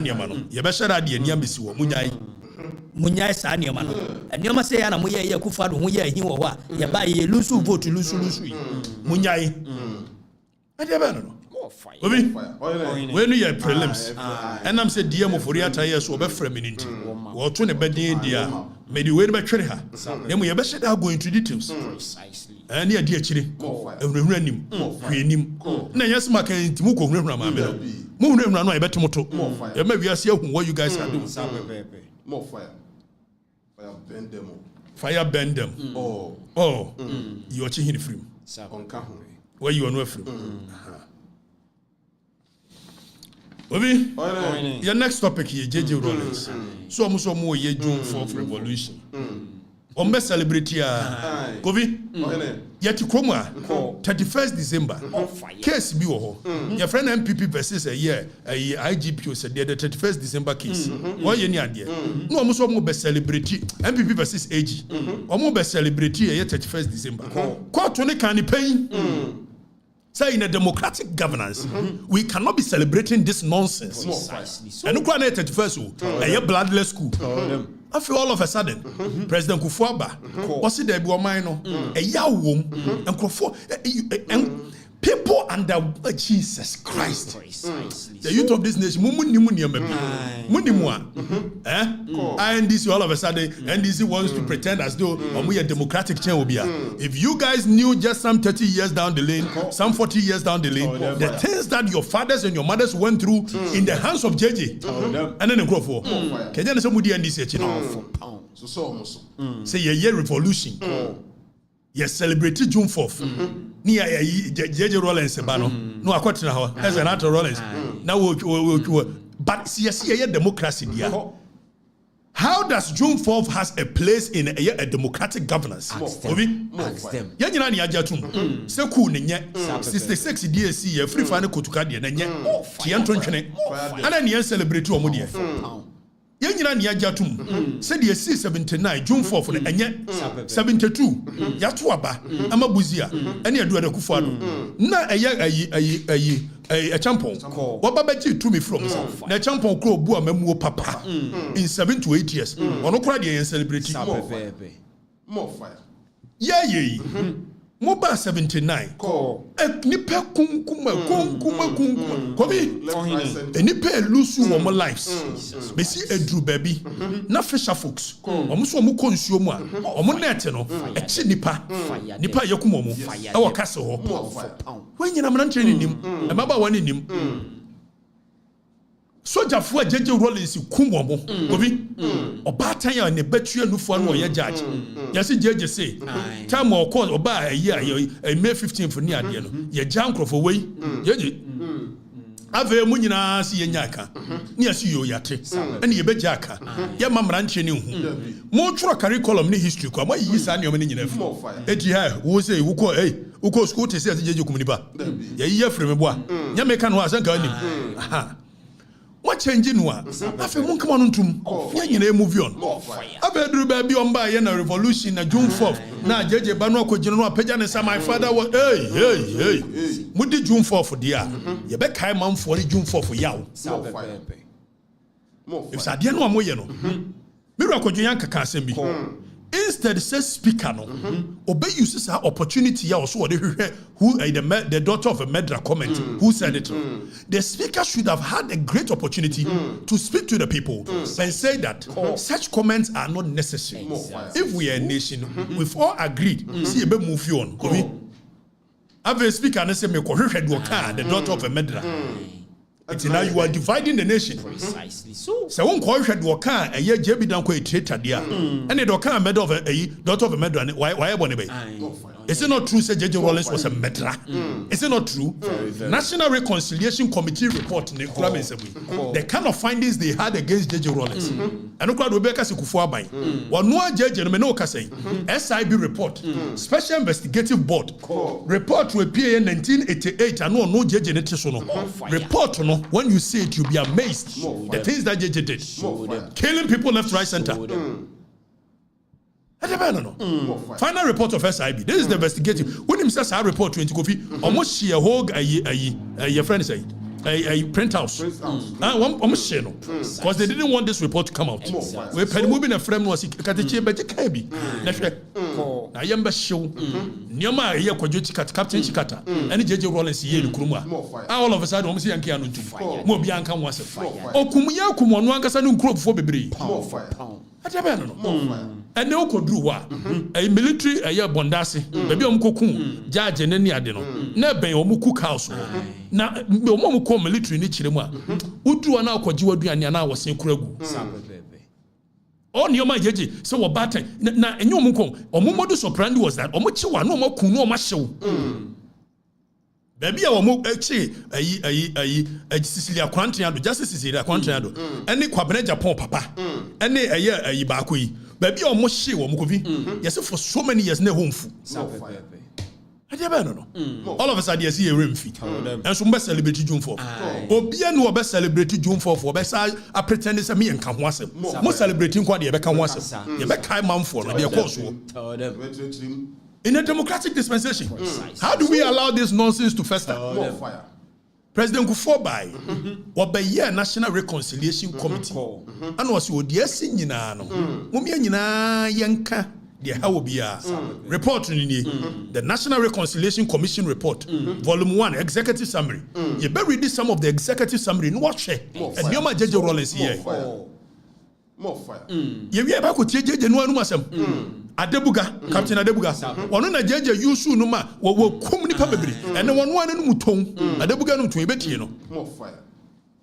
Niamano, Yabashara, the Niamisi, Munyai sa nioma no nioma se ya na moye ye kufa do ho ye hin wo ho a ye ba ye lusu vote lusu Munyai ade ba no obi when you prelims and I'm say DM for Riata years so be frame ninti wo to ne bedin dia me di we be twere ha dem ye be shede go into details precisely and ye di akire ehunahuna anim hwenim na yesma kan nti mu ko hunahuna ma me mu hunahuna no ye betomoto ye ma wiase ahu what you guys are doing more fire bend them. Fire bend them. You are changing the frame. Where you are no frame. Obi, your next topic here, JJ Rollins. So I'm so more ye June 4th revolution. On best celebrity Kovi. Yet to come 31st December. Case be your friend MPP versus a year IGP said the 31st December case. Why any idea? No, I'm so more best celebrity MPP versus AG. Or more best celebrity a year 31st December. Court when can pay. Say in a democratic governance, we cannot be celebrating this nonsense. And look at 31st, a year bloodless school. After all of a sudden, President Kufuaba was it there? A young and people under Jesus Christ. The youth of this nation, and this all of a sudden, NDC wants to pretend as though we are democratic. If you guys knew just some 30 years down the lane, some 40 years down the lane, the things that your fathers and your mothers went through in the hands of JJ, and then the growth for Kenyan somebody NDC, say a revolution. Yes, celebrated June 4th. Near JJ Rollins, no, I quite know as an actor Rollins. Now, but see a democracy. How does June 4th has a place in a democratic governance? Ask them. Yanina Yajatum, Seku, 66 DSC, free final Kotukadi, and Tianton, and then you celebrate to Omudia. Yanina Yajatum said ye 79 June 4th and yet 72 Yatuaba Amabuzia and you do a Kufano. Na a champon. What babaji to me from the champon crow bua memu papa in 7 to 8 years. On no cry and celebrity. More fire. Yeah. Mobile 79. Nipe kuma. Kobi. Nipe lusu womo lives. Besi edru baby. Na fisher folks. Omuso omu consume a. Omu net no. Echi nipa. Nipa yakum omu. Ewa kase ho. When you na mranche ni nim. Emaba wani nim. Soja fo JJ Rollins kum omo. Kobi. Obatan ya ne betue nufo no ye judge. Yesi JJ say. Time of course oba a year May 15th for near the no. Ye jankro for way. JJ. Ave mu nyina si ye nyaka. Ni asi yo yate. Ene ye beja aka. Ye mamra nche ni hu. Mo tworo curriculum ni history ko. Mo yi sa ne o ni nyina fu. Eti ha wo say wo ko wo school te say JJ komuniba. Ye ye frame bo a. Nya me kan ho asanka anim. Aha. What changing wa? Afi mun come on ntum. Nya move on. Abedru ba bi on ba ye na revolution na June 4th. Na JJ ba no akogino no apagya ne sa my father was hey. Mudi June 4th dia. Ye be kai manfo ni June 4th yawo. If sa dia no amoye no. Me ro akogino yan kaka asem bi. Instead says speaker no obey uses her opportunity ya also who the daughter of a Medra comment who said it. The speaker should have had a great opportunity to speak to the people and say that such comments are not necessary. If we are a nation, we've all agreed. See a bit move on. Have a speaker and say me the daughter of a Medra. It's now you are dividing the nation. Precisely so. So one call had Waka a year Jebi down quite traitor dear. And the Doka made of a daughter of a Medra. Why one way? Is it not true? Said JJ Rollins was a Medra. Is it not true? National Reconciliation Committee report in the the kind of findings they had against JJ Rollins. And look at Rebecca Sikufuabai. One no JJ no say SIB report, Special Investigative Board report to appear in 1988. And no JJ report no. When you see it, you'll be amazed. The things that JJ did. Killing people left, right, center. Final report of SIB. This is the investigative. When him says I report 20 coffee, almost she a hog a friend say a print house. I'm saying no, because they didn't want this report to come out. We pay moving a frame was Okatakyie beje kabi. Na hwe. Na yemba show. Nioma ye kwadwo chikata captain chikata. Any JJ Rollins ye ni kuruma. All of a sudden we see yanke anu ntu. Mo bia anka ho ase. Okumuya kumono ankasa no nkurofo bebre. More fire. Atebe no. And no kodru wa a military a bondase baby omkoku judge ne ade no na ben omuku house na omko military ni chire mu a udru na akwaji waduane na wosen kuragu on your my jeje so wo batan na enye omko omomodu soprandi was that omochi wa na omoku no omahyew baby a omo echi ayi Cecilia Kwantriado justice Cecilia Kwantriado ene kwabena Japan papa ene ayi ba akoyi baby o mo hye wo mkovi yes for so many years na home fu no all of us are see a remfi and so be celebrate June 4 obia no be celebrate June 4 for be say a pretend say me enka ho asem mo celebrating kwa de be ka ho asem ye be kai man for no de course in a democratic dispensation. How do we allow this nonsense to fester? More fire. President Kufuor Obeye National Reconciliation Committee. And was you dear nyina no. Mumia nyina yanka de how be report the National Reconciliation Commission report volume 1 executive summary. You better read some of the executive summary no watch and Nioma JJ Rollins here. More fire. You be able to JJ no anu asem. Adebuga, Captain Adebuga. Ono na jeje yusu no ma wo kum nipa bebre. Ene wono anu no muton. Adebuga no muton ebetie no. More fire.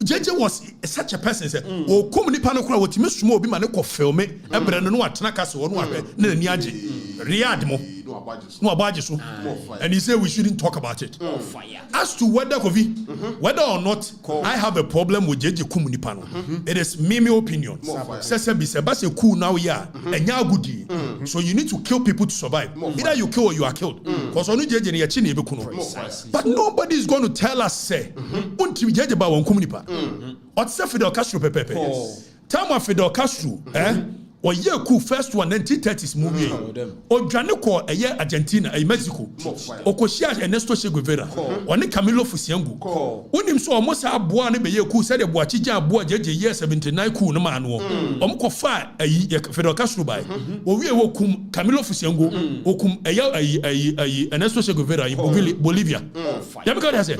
JJ was such a person say wo kum nipa no kura wo timi sumo obi ma ne ko filme ebre no atena kase wono ahwe na ni age. Riyad mo. No abaje so. And he said we shouldn't talk about it. As to whether whether or not I have a problem with JJ kum nipa no. It is me opinion. Sese bi se ba se cool now ya enya agudi. So you need to kill people to survive. Either you kill or you are killed. Because onu JJ ne yachi na ebe kuno. But nobody is going to tell us say unti JJ ba won kum nipa. What say Fidel Castro pepepe. Time of Fidel Castro or ye coup first one 1930s movie or Janico a Argentina a Mexico or Koshia Ernesto Che Guevara or Camilo Fusiangu when him so almost a boane be ye coup said a boachija boa jeje year 79 coup no man omko fa a Fidel Castro by or we will cum Camilo Fusiangu or cum a Ernesto Che Guevara in Bolivia. Because has it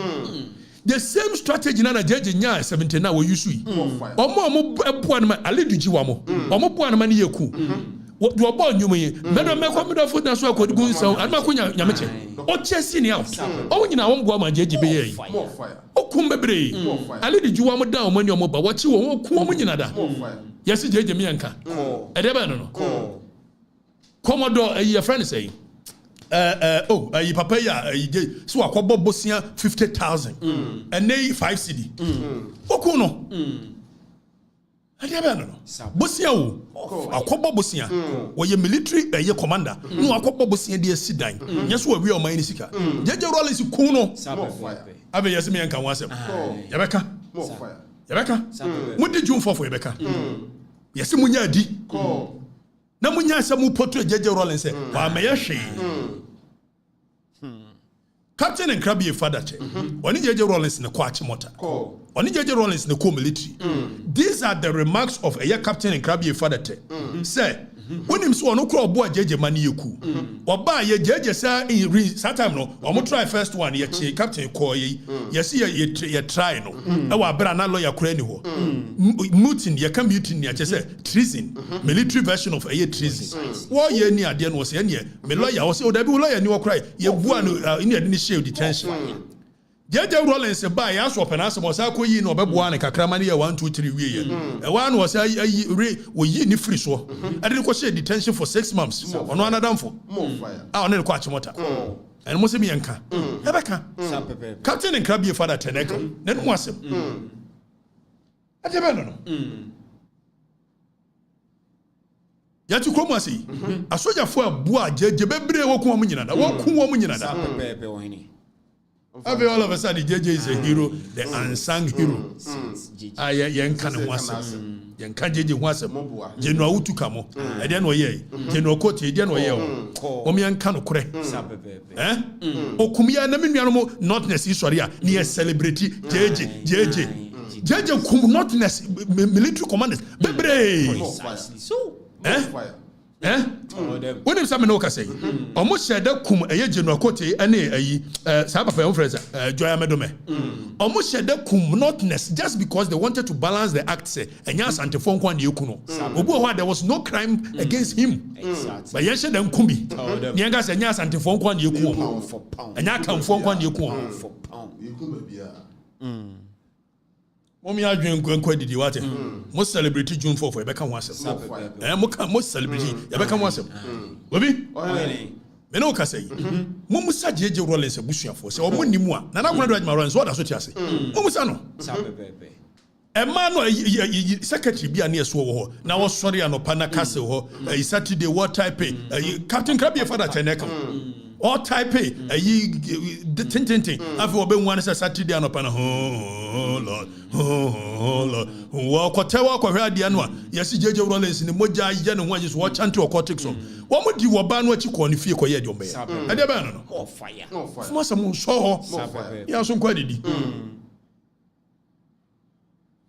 the same strategy na jeje nya 79 wo yusu yi omo ebuan ma aleduji wa mo omo buan ma ne yeku do obo nyum yi medo mekwa medo food na so akodugu nsan an ma konya nyameche o chesi ni out o nyina wo mboa ma jeje be yi o kum bebre aleduji wa mo da o mani omo ba wo chi wo ku mo nyina da yesi jeje mi yanka e de ba no komodo your friend say papa ya so akobo bosia 50,000 and nay 5 cedi okuno adiaba no bosia wo akobo bosia wo ye military ye commander no akobo bosia de asidan nyeso wa wi o man ni sika jeje Rollins kuno abe yesi me nka wasem yabeka mudi June 4 yabeka yesi munya adi na munya samu portrait JJ Rollins wa me yehwe Captain and Krabby father che oni JJ Rollins ne kwa chimota oni JJ Rollins ne ko military these are the remarks of a Captain and Krabby father che say when him so no kro obo JJ mani yeku oba ye JJ say in time no omo try first one ye che Captain ko ye see ye try no e wa bra na lawyer kura ni ho mutiny ye can mutiny ye say treason military version of a treason wo ye ni ade no say ne me lawyer wo say o da bi lawyer ni wo kura ye bua no in the share detention JJ Rollins ba ya so penance mo say koyi no obeboa ne kakrama ne ye 1 2 3 wie ye e wa no say wo yi ni free so ade ko share detention for 6 months ono anadam for on ko achimota and mo se mi yanka ebeka Captain and Krabby father teneka na no asem ade be no ya ti kromo asi asojafo abua JJ bebre wo ku wo nyina da wo ku wo nyina da all of a sudden JJ is a hero, the unsung hero. Yen can wasem. Yen can JJ wasem. General Utukamo. I didn't know ye. General Cote, didn't know ye. Omian Kano Kure. Okumia Namiano, not necessarily near celebrity JJ. JJ kum not military commanders. Bebre. So, when if someone can say, almost said that kum a general cote and a Sabbath friends, Joya Medome. Almost said that kum notness just because they wanted to balance the acts and yes, anti phone quan yukuno. Obo, there was no crime against him. But yes, then kumbi. Yangas and yes, anti phone quan yukuno. And I come phone quan yukuno for pound. Momi adwen kwankwa didi wate most celebrity June 4 for Rebecca Wansem most celebrity Rebecca Wansem obi me no ka say mo musa jeje Rollins abusuafo say o mo nimu a na na kwona do adwuma Rollins what aso tiase mo musa no e ma no secretary bia na eso wo ho na wo sori anopa na kase ho Saturday what type Captain Krabie father teneka all type the tintin afi obe nwan say Saturday anopa na Lord Lord wo kotewa ko hwe ade no a yesi jeje Rollins ni moja ye no ho so wo chante o cortex so wo mo di wo ba no achi ko ni fie ko ye de ombe ade ba no no fire fuma sam so ho ya so kwa didi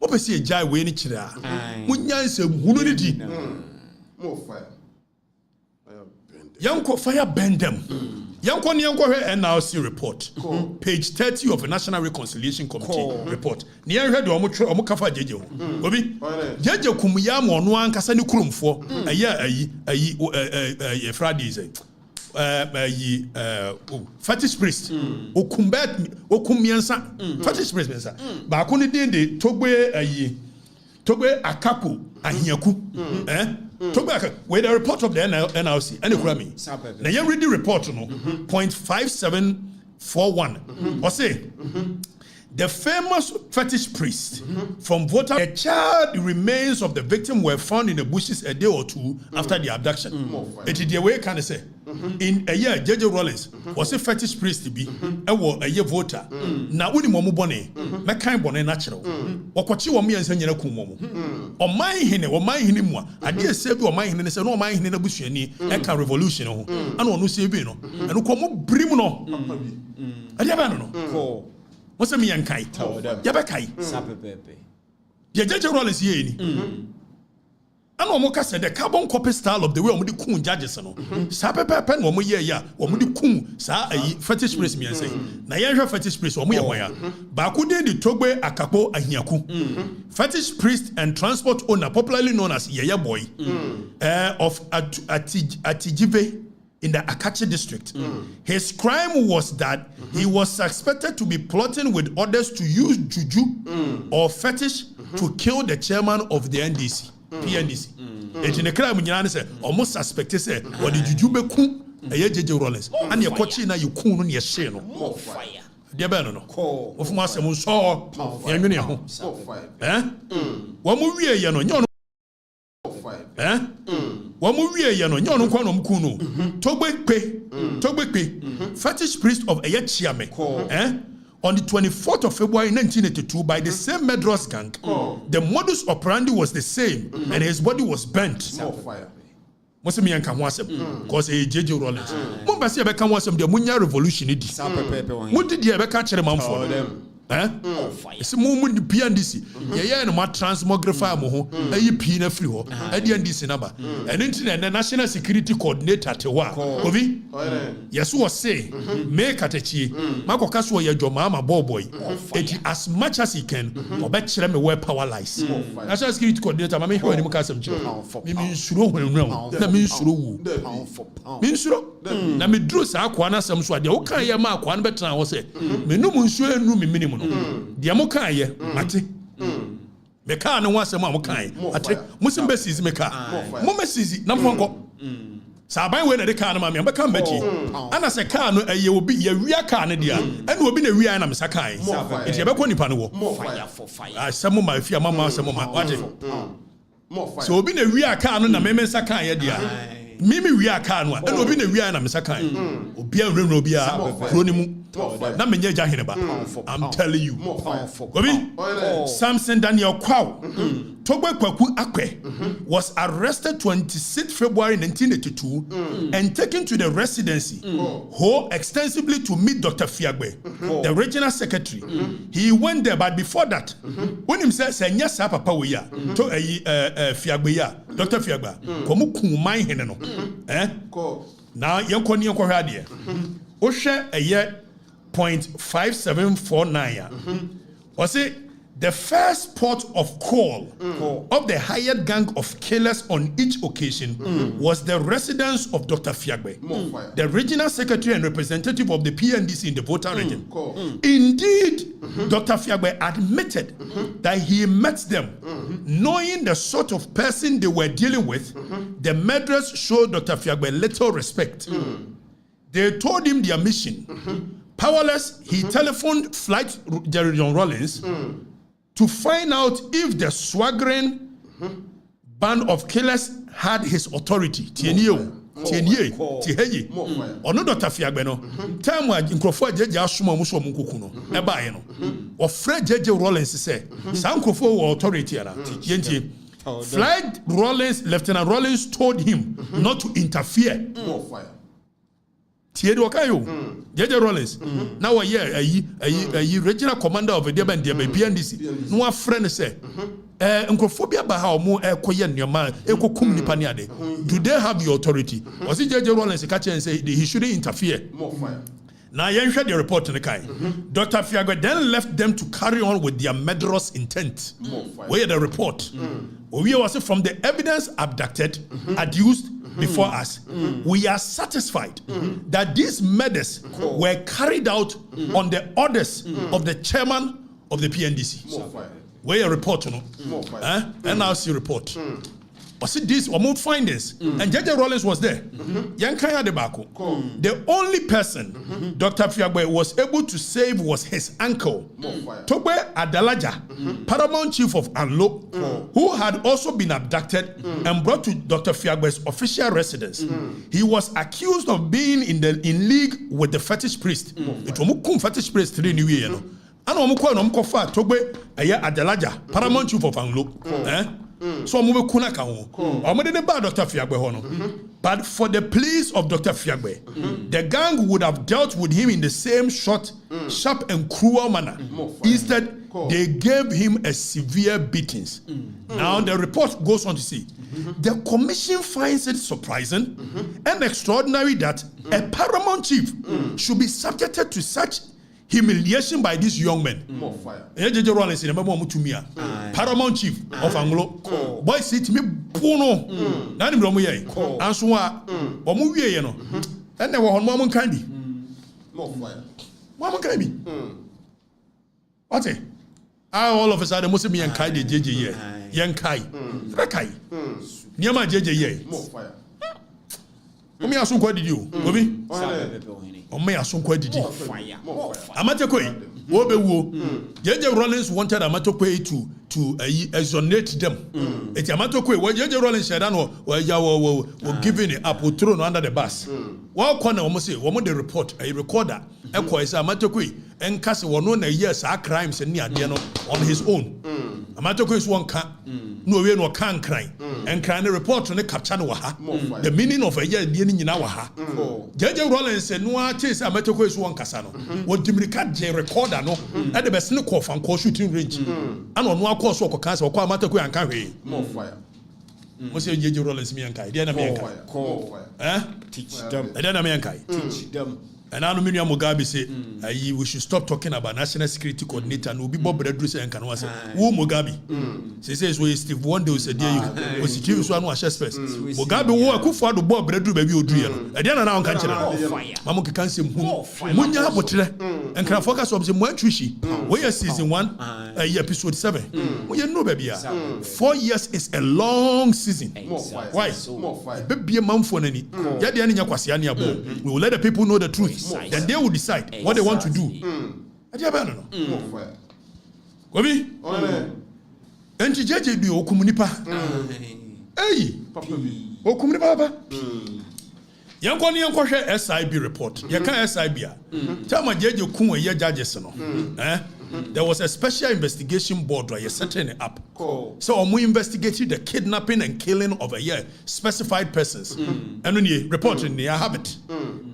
mo pese e jai we ni kira munyanse hunu ni di more fire yanko fire bend them yanko ni yanko hwe NRC report page 30 of the National Reconciliation Committee report ni yan hwe de omo kafa jeje ho obi jeje kum ya mo no ankasa ni kurumfo ayi Fridays fetish priest okum miensa fetish priest miensa ba ko ni din de togbe akapo ahiaku togbe akapo with the report of the NRC and economy na you read the report no point 5741 or say the famous fetish priest from Volta, the child remains of the victim were found in the bushes a day or two after the abduction. It is the way can I say in a year JJ Rollins was a fetish priest to be a year voter. Now uni momu bone me kind bone natural. Wakwachi wa mi ansa nyina kumomu. O man hine mu a ade sebi o man hine se no man hine na busuani e ka revolution ho. Ana onu sebi no. Eno ko mo brim no. Ade ba no. What's a me and kite? Yabakai. Sapepepe. The judge Rollins ye ni. And Omoka said the carbon copy style of the way Omudi Kun judges. Sapepepe no mo ye ya. Omudi Kun sa a fetish priest me and say. Na ye fetish priest omo ye waya. Bakude the Togbe Akapo Ahiaku. Fetish priest and transport owner popularly known as Yaya Boy of Atijive in the Okatakyie district. His crime was that he was suspected to be plotting with others to use juju or fetish to kill the chairman of the NDC, PNDC. And in the crime, you say almost suspected say what the juju be ku JJ Rollins and your coach na you ku no ye share no more fire. Dear Ben no. Of my some so yanyuni ho. Wa mu wie ye no nyo Wamu wie ye no nyon kwa no mku no togbe fetish priest of Eyechiame on the 24th of February 1982 by the same Medros gang. The modus operandi was the same and his body was burnt. Most me yanka ho asem because JJ Rollins mo ba se be kan ho asem de munya revolution di mo di de be ka kire manfo it's more PNDC. Yeah, no more transmographer mo ho. Ayi P na free ho. NDC number. And internet the national security coordinator te wa. Obi. Yes was say make Okatakyie. Makoka so ye dwoma ma boy. It as much as he can. Obe kire me where power lies. National security coordinator ma me hwe ni mo ka asem kire. Me nsuro hwenwem. Na me nsuro wu. Me nsuro. Na me dro sa akwa na asem so ade. Wo kan ye ma akwa no betena wo se. Me no mo nsuro enu me minimum. Dia mo kan ye ate me kan no wasem a mo kan ate musim besizi me kan mo mesizi na fonko sa ban we na de kan no ma me kan beti ana se kan no eye obi ye wia kan no dia ene obi na wia na me sa kan enti e be ko nipa no wo Fire for fire. asem ma mama asem ma wate so obi na wia kan no na me sa kan ye dia Mimi we are car no and obi na we are na mesa kan obi a nwrenwo obi a kro ni mu na menye gya hene ba I'm telling you obi Samson Daniel Kwaw Togbe Kwaku Akwe was arrested 26 February 1982 and taken to the residency extensively to meet Dr. Fiagbe, the regional secretary. He went there, but before that, when him said, "Senya sa papa we ya to Fiagbe ya, Dr. Fiagbe, komu kumai heneno, Now yankoni yanko hadiye. Oshe a year 0.5749 Was it? The first port of call of the hired gang of killers on each occasion was the residence of Dr. Fiagbe, the regional secretary and representative of the PNDC in the Volta region. Indeed, Dr. Fiagbe admitted that he met them. Knowing the sort of person they were dealing with, the murderers showed Dr. Fiagbe little respect. They told him their mission. Powerless, he telephoned Flight Jerry Rollins to find out if the swaggering band of killers had his authority. Tienye. Ono Dr. Fiagbe no. Time wa nkrofo jeje asoma mu so munkuku no. E ba ye no. O Fred Jeje Rollins say, "San nkrofo wo authority ara." Yenti. Flight Rollins, Lieutenant Rollins told him not to interfere. Tiedi wakayo Jeje Rollins now we are regional commander of the PNDC no a friend say nkrofobia ba ha omo ekoye nneoma ekokum nipa ne ade do they have the authority was it Jeje Rollins catch and say he shouldn't interfere now yenhwe the report in the kind Dr. Fiagbe then left them to carry on with their murderous intent where the report we was from the evidence abducted adduced before us, we are satisfied that these murders were carried out on the orders of the chairman of the PNDC. Where a report, NRC report. But see this, we move findings, and Jeje Rollins was there. The only person Dr. Fiagbe was able to save was his uncle, Togbe Adalaja, paramount chief of Anlo, who had also been abducted and brought to Dr. Fiagbe's official residence. He was accused of being in league with the fetish priest. It was fetish priest 3 new year. And Togbe Adalaja, paramount chief of Anlo. So move kuna kaho. Omede ba Dr. Fiagbe hono. But for the pleas of Dr. Fiagbe, the gang would have dealt with him in the same short, sharp and cruel manner. Instead, they gave him a severe beatings. Now the report goes on to say, the commission finds it surprising and extraordinary that a paramount chief should be subjected to such humiliation by these young men. Jeje Rollins in the paramount chief of Anglo. Boy, see to me, Bono. Nani Bromo ye. And so, Omu ye no. And there were on Mamma Candy. Mamma Candy. What's it? All of a sudden, most of me and Kai, Jeje ye. Young Kai. Rakai. Niama Jeje ye. Omi asun kwa didi o. Obi. Omi asun kwa didi. Amatekwe. Obe wo. Jeje Rollins wanted Amatekwe to exonerate them. Eti Amatekwe. Jeje Rollins said that we're giving it up. We're thrown under the bus. What corner we say? We the report. A recorder. Eko is Amatekwe. Enkase wono na years our crimes and near on his own. Amatekwe is one can. No we no can cry. And can report on the capture no ha. The meaning of a year being in our ha. Jeje Rollins said no chase Amatekwe is one casano. What Dimrika J recorder no at the best no call from call shooting range. And on one course or cancer or Amatekwe and carry. More fire. Monsieur Jeje Rollins me and Kai. Then teach them. And then teach them. And Aluminium Mugabe say, we should stop talking about national security coordinator and we'll be Bob Redrus and Kanwa say, who Mugabe? She says, we Steve one day will say, dear you, was Steve one was first. Mugabe who I could for the Bob Redru baby or Drill. And then I can't tell Mamuka can say, Munya Botre, and can focus on some one trishy. We are season 1, episode 7. We know, baby. 4 years is a long season. Why? Baby, a month for any. We will let the people know the truth. Then they will decide what they want to do. Gobi? Enti jeje bi okumunipa. Hey. Okumni baba. Yankoni yankoshe SIB report. Yaka SIB a. Tama jeje kunwe ye judges no. There was a special investigation board where you're setting it up. So we investigated the kidnapping and killing of a specified persons. And when you report in the habit.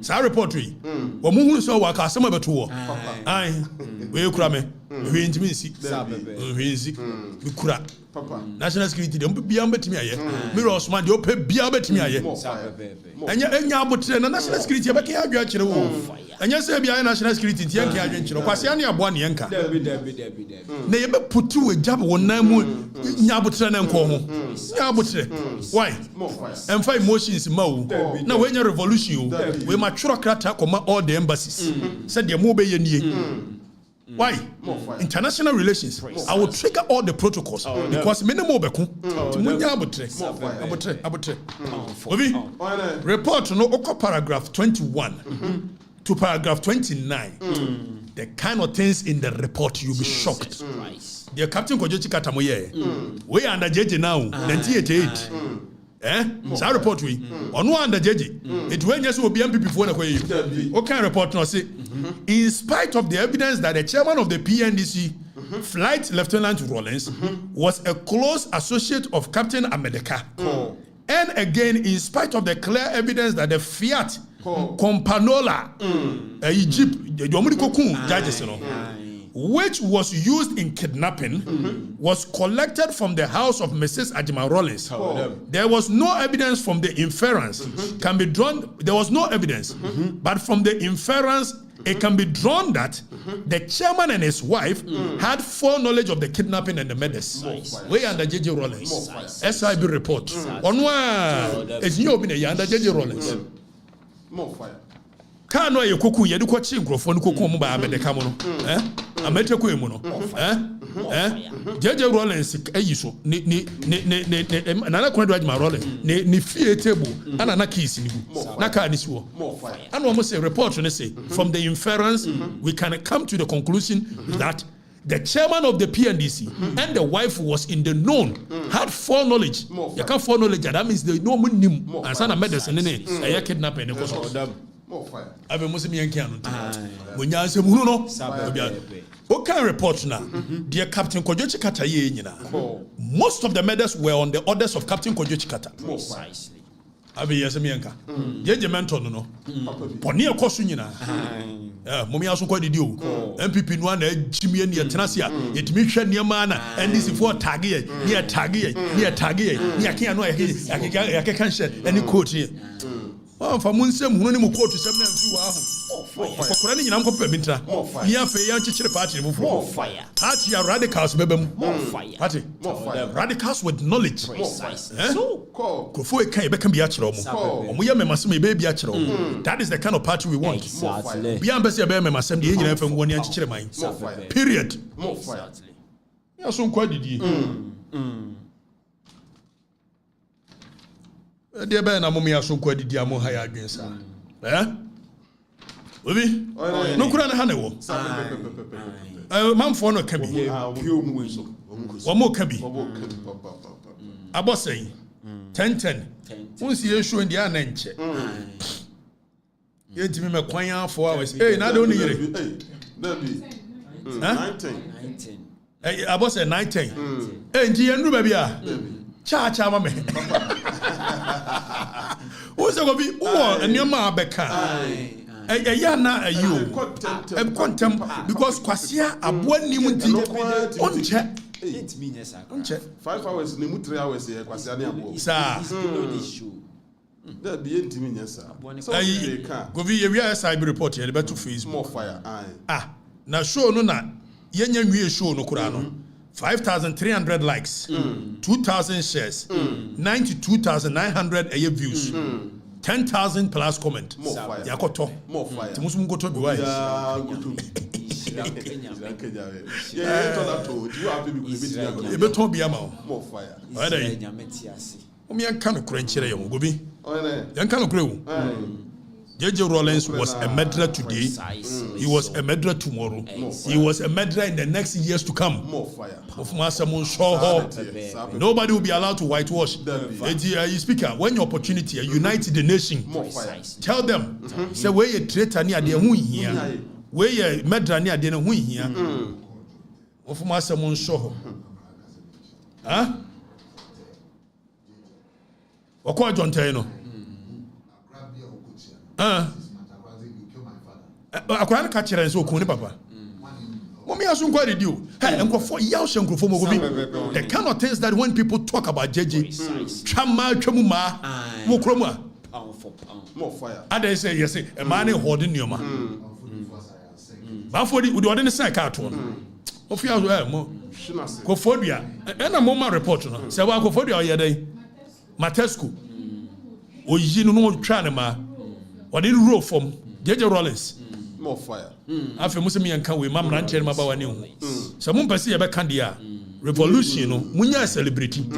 So I report we. When we saw what our some of it war. Aye. We krame. We intimacy. We kura. National security don't be ambet me aye. Mirror Osman you pay be ambet me aye. And ya abutre na national security ba ke adwa kire wo. Anya say bia national security ntia ke adwa kire. Kwase ane abo ne yanka. Na ye be putu we jab wonan mu nya abutre na nko ho. Nya abutre. Why? And five emotions ma wo. Na we nya revolution wo. We ma tworo krata koma all the embassies. Said the mo be ye nie. Why? International relations. I will trigger all the protocols because minimum beku. Timunya abutre. Obi. Report no oko paragraph 21 to paragraph 29. The kind of things in the report you'll be shocked. The Captain Kojochi Katamoye. We under JJ now. 1988. So report we on one under JJ. It when yes will be MPP before the okay report no say in spite of the evidence that the chairman of the PNDC Flight Lieutenant Rollins was a close associate of Captain Amedeka, and again in spite of the clear evidence that the Fiat Companola Egypt the judges which was used in kidnapping was collected from the house of Mrs. Ajima Rollins. There was no evidence from the inference can be drawn. There was no evidence, but from the inference it can be drawn that the chairman and his wife had foreknowledge of the kidnapping and the murders. We under JJ Rollins. SIB report. Onwa it's new under JJ Rollins. More fire. Kano ye koku ye de ko chi nkrofo no koku mu ba Amedeka mo no amete ko emu no JJ Rollins ayi so ni na ko do Ajima Rollins ni fie table ana na keys ni gu na ka ni si wo ana o mo say report no say from the inference we can come to the conclusion that the chairman of the PNDC and the wife was in the known, had foreknowledge. You can't foreknowledge that means they know nim and son of medicine in it. I kidnapping the cause. I've been Muslim Yankian. When you answer Muno, what kind of report now? Dear Captain Kojochi Kata, most of the murders were on the orders of Captain Kojochi Kata. Precisely. Abi yasemianka jeje mentor no poni ekosunyina momi aso kwa didi o MPP no na agimie ne yetenasia yetimi hwe niema na NDC for tag ye ne tag ye ne akia no yakeka nche ani coach ye fa munsem hunu ni mu coach sem na mfi wa ho okokora ni nyina mkope bintra ni afa ya nchichire party mu fo party ya radicals bebem party radicals with knowledge so kofo e kan e be kan bia kire omo ye memasem e be bia kire omo that is the kind of party we want bia ambasi e be memasem de nyina fa ngwoni nchichire man period ya so nkwa didi de be na mum ya so nkwa didi amo ha ya adwensa Obi no kura na ha ne wo manfo no ka bi wo mo ka bi abosai 10 unsi yeshu ndi ana nche yentimi me kwan afo hours na de oni yire na bi 19 abosai 19 nji yenru ba bia cha ma me Uze go bi wo enioma abeka ya na ayu contem because kwasia abo anim nti onche it means onche 5 hours ni mu 3 hours ye kwasia ne abo sa that be ntimi nyesa so go bi ye wi SIB report ye be to Facebook more fire na show no na yenya nwie show no kura no 5,300 likes 2,000 shares 92,900 views 10,000 plus comment. Yakoto. More fire. Timusumu goto bi wise. Ebe ton bi ama o. More fire. Omi an kan kure nchire yo gobi. Yan kan kure wo. JJ Rawlings was a murderer today. He was a murderer tomorrow. He was a murderer in the next years to come. More fire. Nobody will be allowed to whitewash. You speaker, when your opportunity, unite the nation. More fire. Tell them, say where you traitor near the who here, where you murderer near the who here. Of Masamon show. Huh? What called John Taino? I can't catch it and so cool, Papa. Mommy has quite you. Hey, and for years, and for the kind of things that when people talk about JJ, Chama, Chamuma, Mukroma, More fire. Others say, yes, a man holding your man. But for the ordinary side cartoon. Of your more Cophobia, and a moment report. Say, well, Cophobia, yesterday, Matescu, or you know, Tranema, or didn't roll from JJ Rawlings. More fire. After Muslim and can we, Mam Rancher Maba new. Some person about Candia. Revolution, we are a celebrity.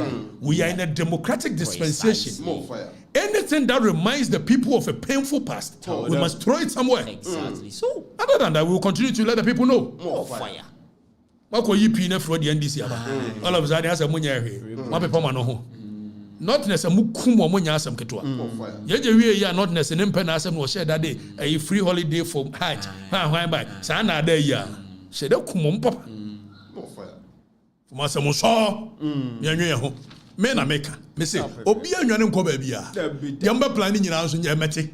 We are in a democratic dispensation. More fire. Anything that reminds the people of a painful past, we must throw it somewhere. Exactly. So, Other than that, we will continue to let the people know. More fire. What will you pay for the NDC? All of a sudden, has a money. What people know. Not necessarily mukumo munya asam ketwa. Yeje we ya not necessarily mpe na asam no share that day a free holiday for Hajj. Why by? Sa na da ya. She da kumo mpapa. More fire. For asam so. Yanwe ho. Me na meka. Me say obi anwane nko ba bia. Yamba planning nyina so nya mete.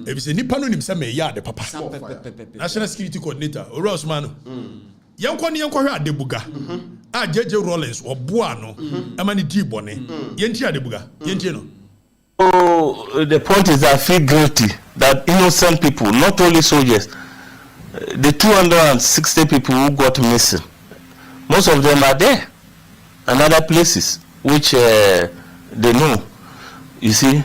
E bi se nipa no nim se me ya de papa. National Security Coordinator Ora Osman. Yankwa ni yankwa hwe adebuga. JJ Rawlings or Buano, Amani D Bonnet, Yentia Debuga, Yentino. Oh, the point is that I feel guilty that innocent people, not only soldiers, the 260 people who got missing, most of them are there and other places which they know. You see,